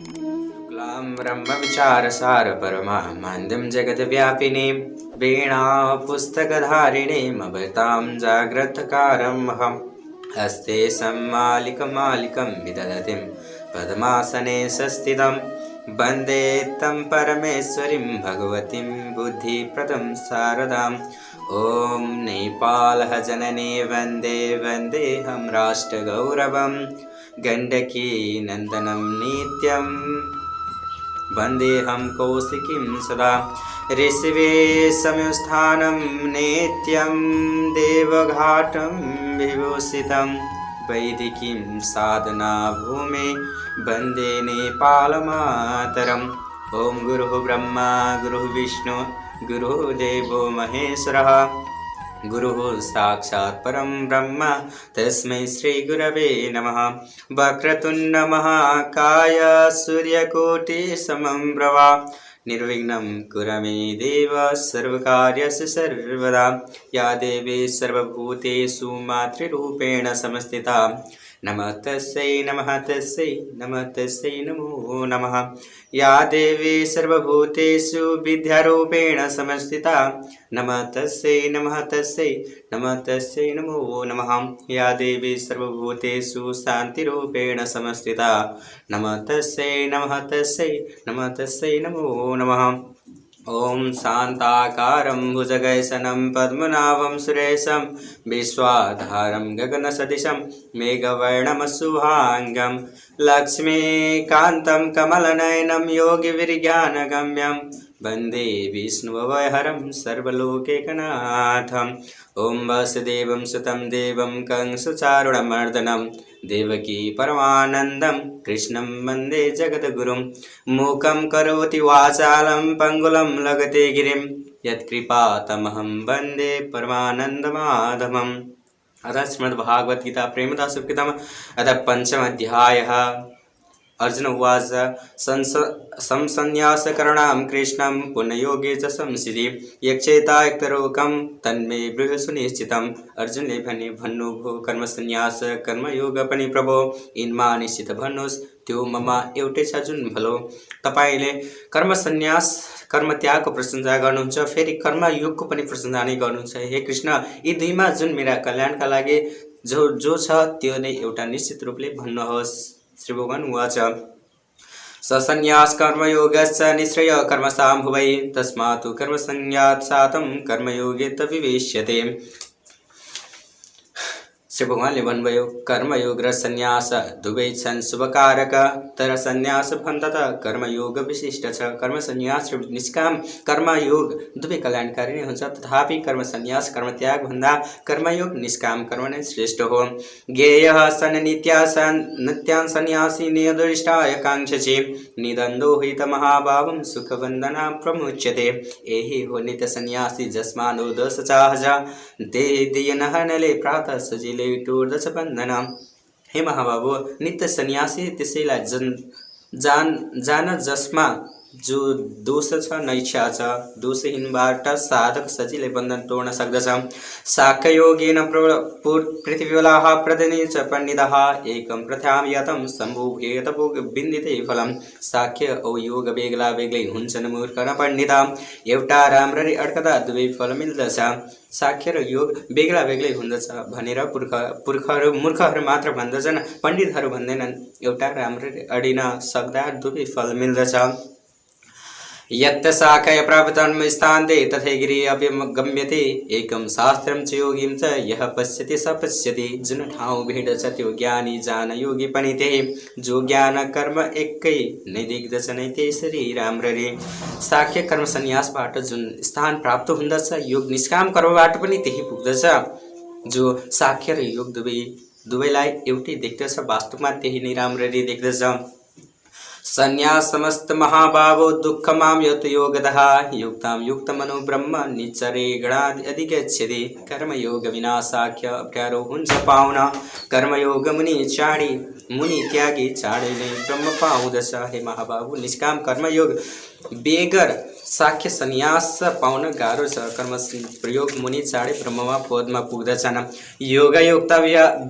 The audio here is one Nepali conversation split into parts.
शुक्लां ब्रह्मविचारसार परमानन्दं जगद्व्यापिनीं वीणा पुस्तकधारिणीम् अभयतां जाग्रतकारमहं हस्ते सम्मालिकमालिकं विदधतीं पद्मासने संस्थितं वन्दे तं परमेश्वरीं भगवतीं बुद्धिप्रदं शारदाम् ॐ नेपालः जननी वन्दे वन्देऽहं राष्ट्रगौरवं गण्डकी नन्दनं नित्यं वन्देऽहं कौशिकीं सदा ऋषिवे संस्थानं नित्यं देवघाटं विभूषितं वैदिकीं साधना भूमि वन्दे नेपालमातरम् ॐ गुरुः ब्रह्मा गुरुः विष्णु गुरुदेवो महेश्वरः गुरुः साक्षात् परं ब्रह्म तस्मै श्रीगुरवे नमः। वक्रतुण्ड महाकाय सूर्यकोटिसमं प्रभा निर्विघ्नं कुरु मे देव सर्वकार्येषु सर्वदा। या देवी सर्वभूतेषु मातृरूपेण संस्थिता नमः तस्यै नमः तस्यै नमो नमः। या देवी सर्वभूतेषु विद्यारूपेण संस्थिता नमः तस्यै नमो नमः। या देवी सर्वभूतेषु शान्तिरूपेण संस्थिता नमः तस्यै नमो नमः। ॐ शान्ताकारं भुजगशयनं पद्मनाभं सुरेशं विश्वाधारं गगनसदृशं मेघवर्णं शुभांगं लक्ष्मीकान्तं कमलनयनं योगिविज्ञानगम्यं वन्दे विष्णुवैहरं सर्वलोकैकनाथं। ॐ वसुदेवं सुतं देवं कंसचारुणमर्दनं देवकी परमानन्दं कृष्णं वन्दे जगद्गुरुं। मूकं करोति वाचालं पङ्गुलं लघते गिरिं यत्कृपातमहं वन्दे परमानन्दमाधवम्। अतः श्रीमद्भागवद्गीता प्रेमदासोक्तितम अतः पंचमोऽध्यायः। अर्जुन उवाच संसन्न्यासकरणां कृष्णं पुण्ययोगे च संसिद्धि यक्षेता यक्तरोकं तन्मे ब्रूहि सुनिश्चितम्। अर्जुनले भन्नु भो कर्मसन्न्यास कर्मयोग पनि प्रभो यिनमा निश्चित भन्नुहोस् त्यो ममा एउटै छ जुन भलो। तपाईले कर्मसन्न्यास कर्मत्यागको प्रशंसा गर्नुहुन्छ फेरि कर्मयोगको पनि प्रशंसा नै गर्नुहुन्छ। हे कृष्ण यी दुईमा जुन मेरा कल्याणका लागि जो छ त्यो नै एउटा निश्चित रूपले भन्नुहोस्। श्री भगवान उवाच ससन्न्यास कर्मयोगश्च निःश्रेय कर्मसाम्भुवै तस्मात् कर्मसन्न्यासात् सातं कर्मयोगे तविवेश्यते। श्री भगवानले भन्नुभयो कर्मयोग र सन्यास दुवै छन् शुभकारक तर सन्यास भन्दा त कर्मयोग विशिष्ट छ। कर्म सन्यास र निष्काम कर्मयोग दुवै कल्याणकारी नै हुन्छ तथापि कर्म सन्यास कर्मत्याग भन्दा कर्मयोग निष्काम कर्म नै श्रेष्ठ हो। ज्ञेयः सन् नित्यान् सन्यासी नियदृष्टाय काङ्क्षसि निदन्दो हित महाभावं सुखबन्धना प्रमुच्यते। एहि हो नित्य सन्यासी जस्मानो दश चाहज ते दियनः नले प्रातः सजिले टोर्दछ बन्धन। हे महाबाबु नित्य सन्यासी त्यसैलाई जान जसमा जो दोष छ नैच्छा छ दोषहीनबाट साधक सजिलै बन्धन तोड्न सक्दछ। साख्ययोगेन पृथ्वीवलाः प्रदने च पण्डितः एकं प्रथां यतं सम्भूयेत विन्दिते फलं। साख्य औ योग बेग्ला बेग्लै हुन्छन् मूर्ख र पण्डित एउटा राम्ररी अड्कदा दुवै फल मिल्दछ। साख्य र योग बेग्ला बेग्लै हुँदछ भनेर मूर्खहरू मात्र भन्दछन् पण्डितहरू भन्दैनन्। एउटा राम्ररी अडिन सक्दा दुवै फल मिल्दछ। यत् शाखया प्राप्तं स्थान्ते तथे गिरिः अपि गम्यते एकं शास्त्रं च योगिं च यः पश्यति स पश्यति। जुन ठाउँ भेट छ त्यो ज्ञानी जान योगी पनि त्यही जो ज्ञान कर्म एकै नै देख्दछ नै त्यसरी राम्ररी। साख्य कर्म सन्यासबाट जुन स्थान प्राप्त हुँदछ योग निष्काम कर्मबाट पनि त्यही पुग्दछ। जो साख्य र योग दुवैलाई एउटै देख्दछ वास्तवमा त्यही नै राम्ररी देख्दछ। संन्यास समस्त महाभावो दुःखमां यत योगदः युक्तां युक्तमनो ब्रह्म निचरे गणादि अधिगच्छति। कर्मयोग विना साख्य अप्यारो हुन्छ पाउन कर्मयोग मुनि त्यागी चाँडैले ब्रह्म पाउँदछ। हे महाबाबु निष्काम कर्मयोग बेगर साख्य सन्यास पाउन गाह्रो छ। कर्म प्रयोग मुनि चाँडै ब्रह्ममा पदमा पुग्दछन्। योगयुक्त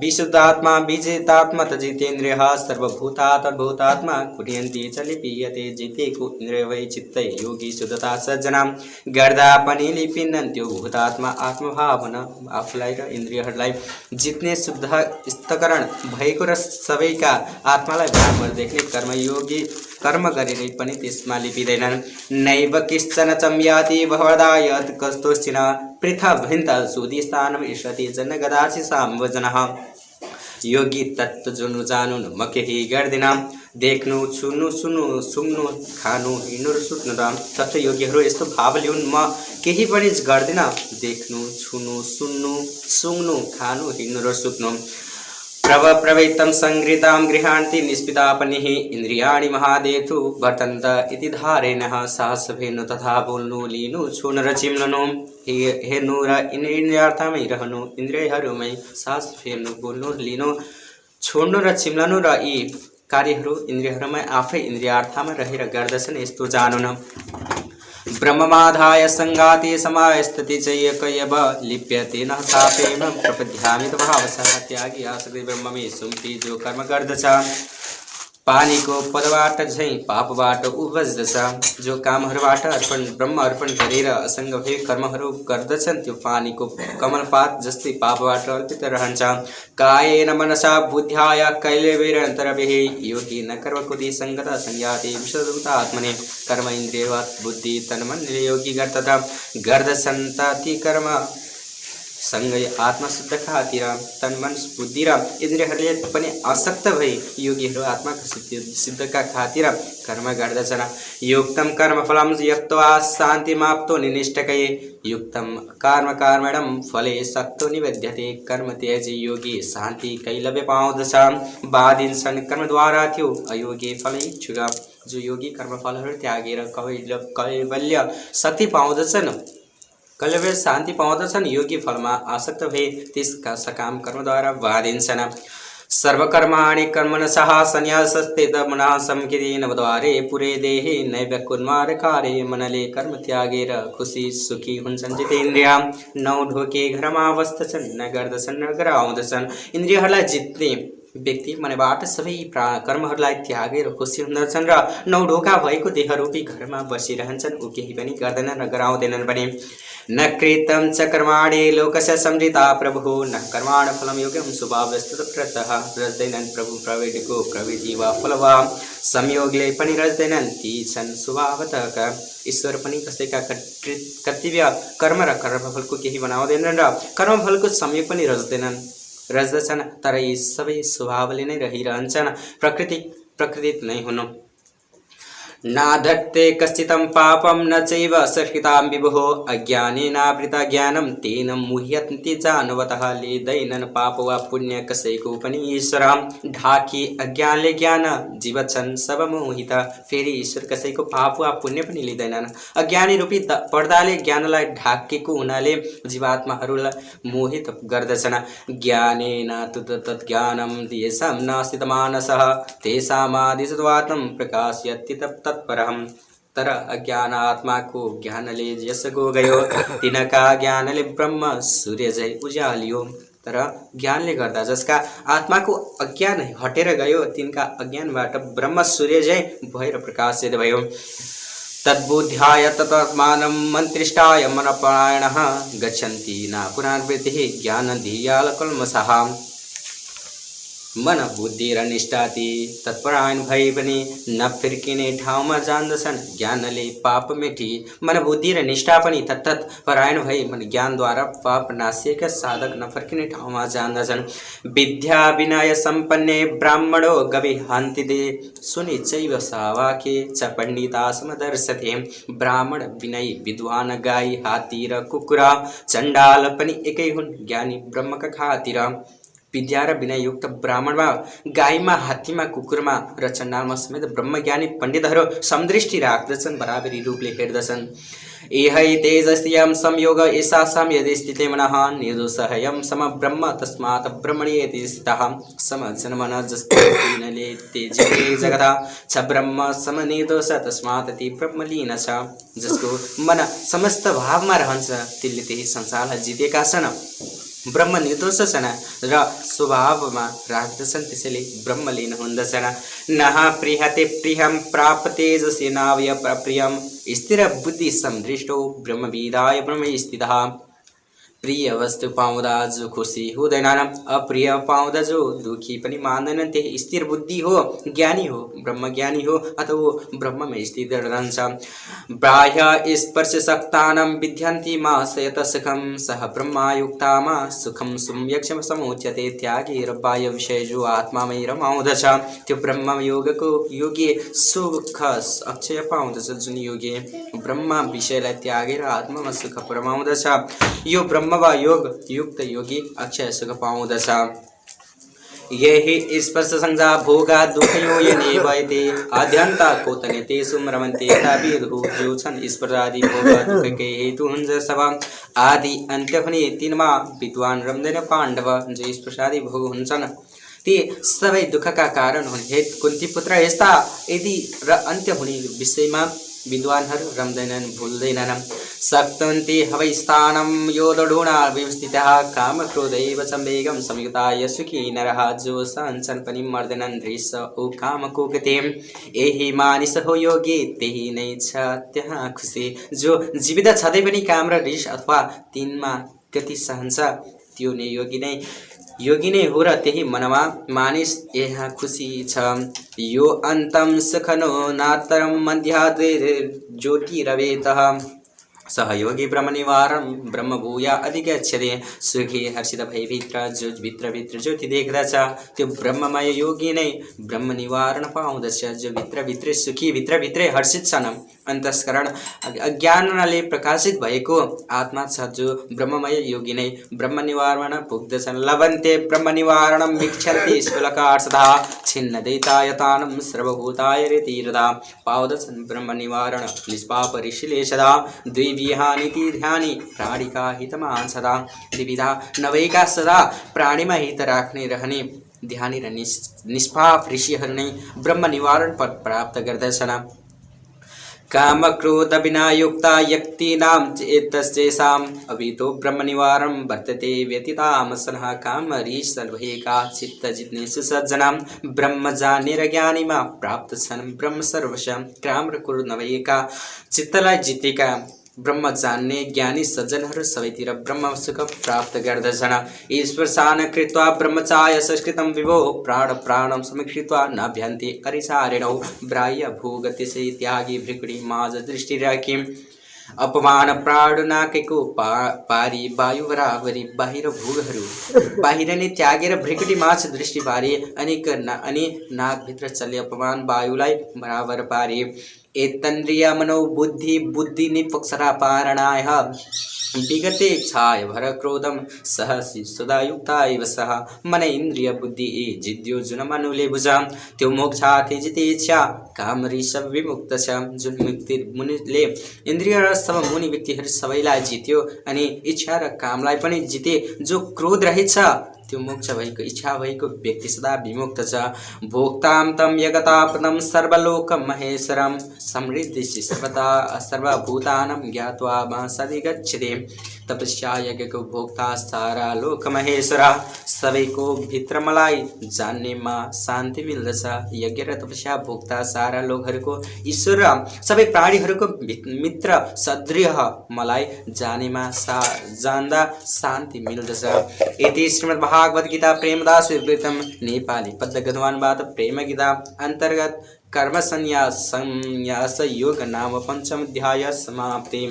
विशुद्धात्मा विजितात्मा त जितेन्द्रियः सर्वभूतात्मा कुटिय लिप्यन्ते च लिपीयते जितेको इन्द्रिय वै चित्तै योगी शुद्धता सज्जना गर्दा पनि लिपिन्नन्त्यो भूतात्मा आत्मभावना आफूलाई र इन्द्रियहरूलाई जित्ने शुद्ध स्थकरण भएको र सबैका आत्मालाई बराबर देख्ने कर्मयोगी कर्म गरेरै पनि त्यसमा लिपिँदैनन्। नैव किश्चन चम्याति भवदायत् कस्तोश्चिन पृथभिन्त सुधिस्थानम् ईषति जन गदाछि साम्वजनः योगी तत्त्व जुनु जानुन् म केही गर्दिनँ देख्नु छुनु सुन्नु सुङ्नु खानु हिँड्नु र सुत्नु र तथा योगीहरू यस्तो भाव लिउन् म केही पनि गर्दिनँ देख्नु छुनु सुन्नु सुङ्नु खानु हिँड्नु र सुत्नु प्रवैतं संगृतां गृहान्ति निष्पितापनिः इन्द्रियाणि महादेतु वर्तन्त इति धारेणः साहसभेनु तथा बोल्नु लिनु छुनु र चिम्लनु हेर्नु र इन्द्रियार्थमै रहनु इन्द्रियहरूमै सास फेर्नु बोल्नु लिनु छोड्नु र चिम्लनु र यी कार्यहरू इन्द्रियहरूमै आफै इन्द्रियार्थमा रहेर गर्दछन् यस्तो जानुन। ब्रह्ममाधाय संगाति समायस्थिति चैकयव लिप्यते न सापेम प्रपद्यामि भावसः त्यागी आसक्ति ब्रह्म में सुम्पी जो कर्म गर्दछ पानीको पदबाट झैँ पापबाट उब्जदछ जो कामहरूबाट अर्पण ब्रह्म अर्पण गरेर असङ्ग भई कर्महरू गर्दछन् त्यो पानीको कमलपात जस्तै पापबाट अल्पित रहन्छ। कायेन मनसा बुद्ध्या कैलेवेरन्तरभिः योगी न कर्मकुति सङ्गता संज्ञाते विशुद्धता आत्मने कर्म इन्द्रियवत् बुद्धि तन्मन योगी गर्दछन् ती कर्म सँगै आत्मा शुद्ध खातिर तन्मन बुद्धि र इन्द्रियहरूले पनि आसक्त भई योगीहरू आत्माको सिद्धका खातिर कर्म गर्दछन्। युक्तम कर्मफलम यक्त्वा शान्तिमाप्तो निनिष्ठकै युक्तम कर्मकर्मणं फले सक्तो निवेद्यते कर्म त्यजी योगी शान्ति कैलव्य पाउँदछ बादिन्छन् कर्मद्वारा थियो अयोगी फल इच्छुक जो योगी कर्मफलहरू त्यागेर कैवल्य शक्ति पाउँदछन् कल्यवे शान्ति पाउँदछन् योगी फलमा आसक्त भए त्यसका सकाम कर्मद्वारा बाधिन्छन्। सर्वकर्माणि कर्मणसः संन्यासस्ते मनः संकिति नवद्वारे पुरे देहे नैव कुन्मारकारे मनले कर्म त्यागेर खुसी सुखी हुन्छन् जितेन्द्रिया नौ ढोके घरमा बस्दछन् न गर्दछन् न गराउँदछन्। इन्द्रियहरूलाई जित्ने व्यक्ति मनबाट सबै कर्महरूलाई त्यागेर खुसी हुँदछन् र नौ ढोका भएको देहरूपी घरमा बसिरहन्छन् ऊ केही पनि गर्दैनन् र गराउँदैनन् पनि। न कृतं च कर्माणि लोकस्य समृता प्रभु न कर्माण फलम योग्यं स्वभावस्ततः रजदैनन् प्रभु प्रवेदिको प्रविधि वा फल वा संयोगले पनि रजदैनन् ती छन् स्वभावतः ईश्वर पनि कसैका कर्तव्य कर्म र कर्मफलको केही बनाउँदैनन् र कर्मफलको संयोग पनि रजदछन् तर यी सबै स्वभावले नै रहिरहन्छन् प्रकृति नै हुनु। नाधत्ते कश्चितं पापं न चैव सकृतां विभुः अज्ञानेनावृता ज्ञानं तेन मुह्यन्ति जानवतः लेदैनन् पाप वा पुण्य कसैको पनि ईश्वर ढाकी अज्ञानले ज्ञान जीवछन् सब मोहित फेरि ईश्वर कसैको पाप वा पुण्य पनि लिँदैनन्। अज्ञानी रूपी पर्दाले ज्ञानलाई ढाकेको हुनाले जीवात्माहरूलाई मोहित गर्दछन्। ज्ञानेन तु तज्ज्ञानं येषां नास्ति मानसः तेषामादिशत्वात्मं प्रकाशयति तत्परम तर अज्ञान आत्मा को ज्ञानले यसको गयो तिनका ज्ञानले ब्रह्म सूर्य झै उज्यालियो। तर ज्ञानले गर्दा जसका आत्माको अज्ञान हटेर गयो तिनका अज्ञानबाट ब्रह्म सूर्य झै भएर प्रकाशित भयो। तद्बुद्ध्याय तत्त्वात्मानं मन्त्रिष्ठाय मनपरायणः गच्छन्ति न पुनर्वृत्तिः ज्ञानधियालकल्मषः। मन बुद्धि र निष्ठाति तत्परायण भई पनि न फिर्किने ठाउँमा जान्दछन् ज्ञानले पाप मेटी। मन बुद्धि र निष्ठा पनि तत्परायण भई मन ज्ञानद्वारा पाप नाशिएका साधक न फर्किने ठाउँमा जान्दछन्। विद्या विनय सम्पन्ने ब्राह्मणो गविहान्ति दे सुनि चैव सावाके च पण्डिता समदर्शते। ब्राह्मण विनयी विद्वान गाई हात्ती र कुकुरा चण्डाल पनि एकै हुन् ज्ञानी ब्रह्मका खातिर। विद्या र विनय युक्त ब्राह्मणमा गाईमा हात्तीमा कुकुरमा र चण्डालमा समेत ब्रह्मज्ञानी पण्डितहरू समदृष्टि राख्दछन् बराबरी रूपले हेर्दछन्। एहै तेजस्यं संयोग एषा संयदि स्थिते मनः निर्दोषहयं सम ब्रह्म तस्मात् ब्रह्मण्येति स्थितः। समजन मन जस्तले तेजते जगता छ ब्रह्म समनिर्दोष तस्मात् ती ब्रह्मलीन छ। जसको मन समस्त भावमा रहन्छ त्यसले त्यही संसारलाई जितेका छन्। ब्रह्म निर्दोष छन् र स्वभावमा राख्दछन्, त्यसैले ब्रह्मलीन हुँदछन्। नः प्रियते प्रियं प्राप्ते जसेनावय प्रियं स्थिर बुद्धि समदृष्टो ब्रह्मविदाय ब्रह्म स्थितः। प्रिय वस्तु पाउँदा जो खुसी हुँदैनन्, अप्रिय पाउँदा जो दुखी पनि मान्दैनन्, त्यही स्थिर बुद्धि हो, ज्ञानी हो, ब्रह्मज्ञानी हो, अथवा ब्रह्ममा स्थित रहन्छ। बाह्य स्पर्श सक्तानां विद्यन्ति मा सयत सुखं सह ब्रह्मयुक्तामा सुखं सम्यक् समुच्यते। त्यागेर बाह्य विषय जो आत्मामै रमाउँदछ, त्यो ब्रह्म योगको योगी सुख अक्षय पाउँदछ। जुन योगी ब्रह्म विषयलाई त्यागेर आत्मामा सुख रमाउँदछ, यो ब्रह्म वा योग युक्त योगी अक्षय सुख पाउँदछ। यही स्पर्श संज्ञा भोगा दुखयो यनेवैते आद्यन्ता कोतने तेषु रमन्ते ताविदु जो छन् स्पर्शादि भोग दुखकै हेतु हुन्छ सब आदि अन्त्य हुने तिनमा विद्वान रम्दैन पाण्डव। जो स्पर्शादि भोग हुन्छन् ती सबै दुखका कारण हुन्। हे कुन्ती पुत्र, यस्ता यदि र अन्त्य हुने विषयमा विद्वानहरू रम्दैनन्, भुल्दैनन्। सक्तन्ति हवैस्थानं योदढुणा व्यवस्थितः काम क्रोधैव संवेगं संयुक्ताय सुखी नरः। जो सहन्छन् पनि मर्दैनन् दृश्य ओ कामको गति, यही मानिस हो योगी, त्यही नै छ त्यहाँ खुसी। जो जीवित छँदै पनि काम र रिस अथवा तिनमा गति सहन्छ, त्यो नै योगी नै हो र त्यही मनमा मानिस यहाँ खुसी छ। यो अन्तं सुखनो नातरं मध्याद्वैर ज्योतिरवेतः सहयोगी ब्रह्म निवारण ब्रह्म भूया अधिगच्छते। सुखी हर्षित भयभित्र जो भित्र ज्योति देख्दछ, त्यो ब्रह्ममय योगी नै ब्रह्म निवारण पाउँदछ। जो भित्र सुखी भित्रै हर्षित छन्, अन्तस्करण अज्ञानले प्रकाशित भएको आत्मा छ, जो ब्रह्ममय योगी नै ब्रह्म निवारण पुग्दछन्। लभन्ते ब्रह्म निवारणं वीक्षन्ति स्थूलकार्षदा छिन्न दैतायतानं सर्वभूताय रतिरदा। पाउँदछन् ब्रह्म निवारण निष्पाप ऋषिले सदा, द्विविहानीति ध्यानी प्राणीका हितमा सदा। द्विविधा नभएका सदा प्राणीमा हित राख्ने रहने ध्यानी र निष्पाप ऋषिहरू नै ब्रह्म निवारण पद प्राप्त गर्दछन्। काम क्रोध विना युक्ता यक्तीनां चेतस्तेषाम् अभितो ब्रह्म निवारणं वर्तते व्यतीतामसनः। काम रीष भएका चित्त जित्ने सुसज्जनां ब्रह्म जानेर ज्ञानीमा प्राप्त छन् ब्रह्म सर्वस्व। काम र क्रोध नभएका चित्तलाई जितेका ब्रह्म जान्ने ज्ञानी सज्जनहरू सबैतिर ब्रह्म सुख प्राप्त गर्दछन्। ईश्वरसान कृत्वा ब्रह्मचार्य संस्कृतं विभो प्राण प्राणं समीकृत्वा नभ्यन्ति अरिचारिणौ। ब्राह्य भोग त्यसै त्यागी भृकुटी माझ दृष्टि राखी। अपमान प्राण नाकेको पारी वायु बराबरी। बाहिर भोगहरू बाहिर नै त्यागेर भृकुटी माझ दृष्टि पारी अनि नाकभित्र चले अपमान वायुलाई बराबर पारी। एतन्द्रिय मनोबुद्धि निपक्षरा पारणाय विगते इच्छाय भर क्रोधम सहसि सदा युक्ता एव सह। मन इन्द्रिय बुद्धि जिद्यो जुन मनुले बुझा, त्यो मोक्षार्थी जिते इच्छा काम सब विमुक्त छ। जुन मुक्ति मुनिले इन्द्रिय र सब मुनि व्यक्तिहरू सबैलाई जित्यो अनि इच्छा र कामलाई पनि जिते। जो क्रोध रहेछ त्यो मोक्ष भएको इच्छा भएको व्यक्ति सदा विमुक्त छ। भोक्तां तं यगतापदं सर्वलोक महेश्वरं समृद्धिश्च सर्वभूतानां ज्ञात्वा मासदि गच्छति। तपस्या यज्ञको भोक्ता सारा लोक महेश्वर। सबैको भित्र मलाई जान्नेमा शान्ति मिल्दछ। यज्ञ र तपस्या भोक्ता सारा लोकहरूको ईश्वर सबै प्राणीहरूको मित्र सदृह मलाई जानेमा जान्दा शान्ति मिल्दछ। यति श्रीमद् भागवत गीता प्रेमदास विवृतम नेपाली पद्य गद्वान्वाद प्रेम गीता अन्तर्गत कर्म संन्यास योग नाम पंचम अध्याय समाप्ति।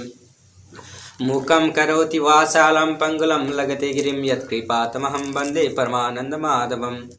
मूकं करोति वाचालं पंगुलं लगते गिरिं यत्कृपातमहं वन्दे परमानन्दमाधवम्।